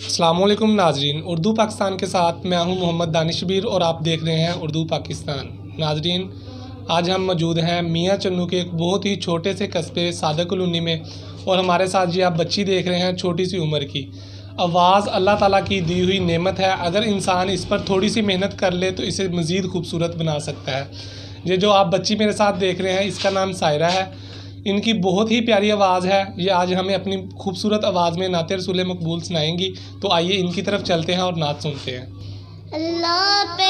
अस्सलामुअलैकुम नाजरीन, उर्दू पाकिस्तान के साथ मैं हूं मोहम्मद दानिशबीर और आप देख रहे हैं उर्दू पाकिस्तान। नाजरीन, आज हम मौजूद हैं मियाँ चन्नू के एक बहुत ही छोटे से कस्बे सादक कॉलोनी में और हमारे साथ ये आप बच्ची देख रहे हैं छोटी सी उम्र की। आवाज़ अल्लाह ताला की दी हुई नेमत है, अगर इंसान इस पर थोड़ी सी मेहनत कर ले तो इसे मज़ीद खूबसूरत बना सकता है। ये जो आप बच्ची मेरे साथ देख रहे हैं इसका नाम सायरा है। इनकी बहुत ही प्यारी आवाज़ है। ये आज हमें अपनी खूबसूरत आवाज़ में नाते रसूल मकबूल सुनाएंगी। तो आइए इनकी तरफ चलते हैं और नात सुनते हैं। अल्लाह पे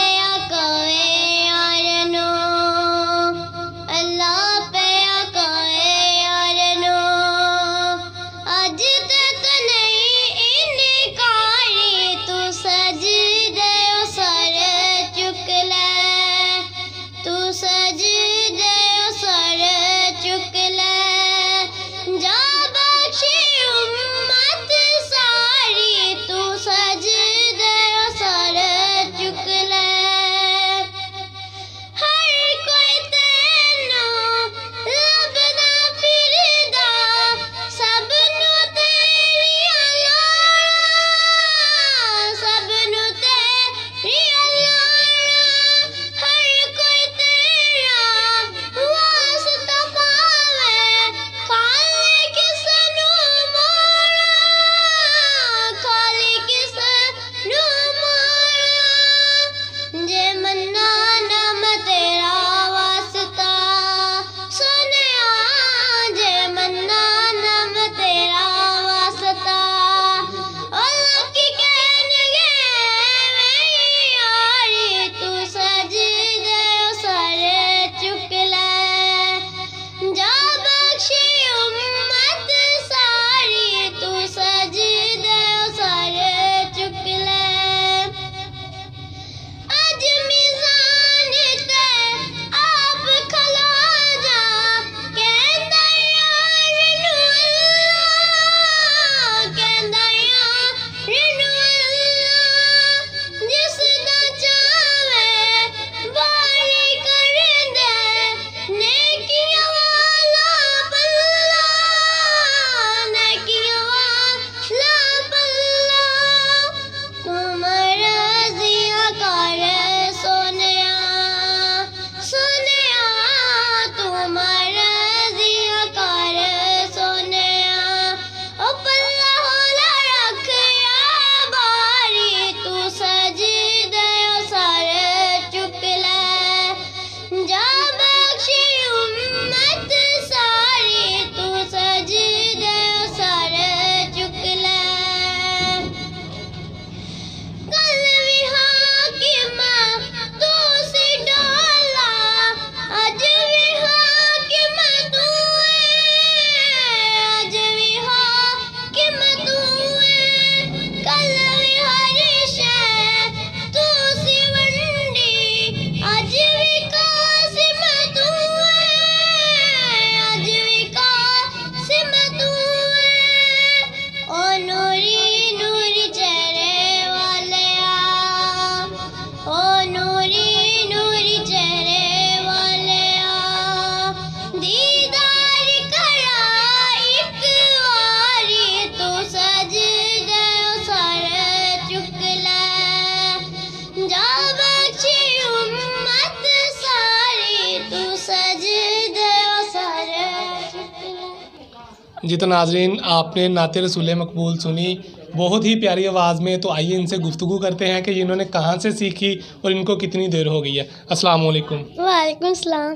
जी तो नाजरीन, आपने नाते रसूल मकबूल सुनी बहुत ही प्यारी आवाज़ में। तो आइए इनसे गुफ्तगू करते हैं कि इन्होंने कहाँ से सीखी और इनको कितनी देर हो गई है। अस्सलाम वालेकुम। वालेकुम सलाम।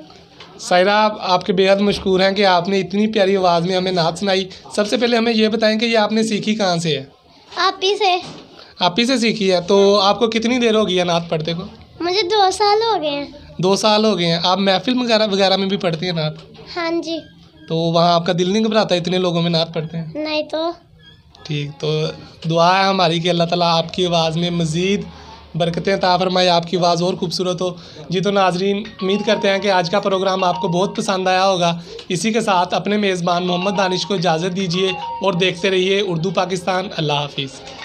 सायरा, आपके बेहद मशकूर हैं कि आपने इतनी प्यारी आवाज़ में हमें नात सुनाई। सबसे पहले हमें ये बताएं कि ये आपने सीखी कहाँ से है? आप ही से। आप ही से सीखी है। तो आपको कितनी देर हो गई है नात पढ़ते को? मुझे 2 साल हो गए हैं। 2 साल हो गए हैं। आप महफिल वगैरह में भी पढ़ती हैं नात? हाँ जी। तो वहाँ आपका दिल नहीं घबराता इतने लोगों में नात पढ़ते हैं? नहीं तो। ठीक, तो दुआ है हमारी कि अल्लाह ताला आपकी आवाज़ में मज़ीद बरकतें अता फरमाए, आपकी आवाज़ और खूबसूरत हो। जी तो नाजरीन, उम्मीद करते हैं कि आज का प्रोग्राम आपको बहुत पसंद आया होगा। इसी के साथ अपने मेज़बान मोहम्मद दानिश को इजाज़त दीजिए और देखते रहिए उर्दू पाकिस्तान। अल्लाह हाफिज़।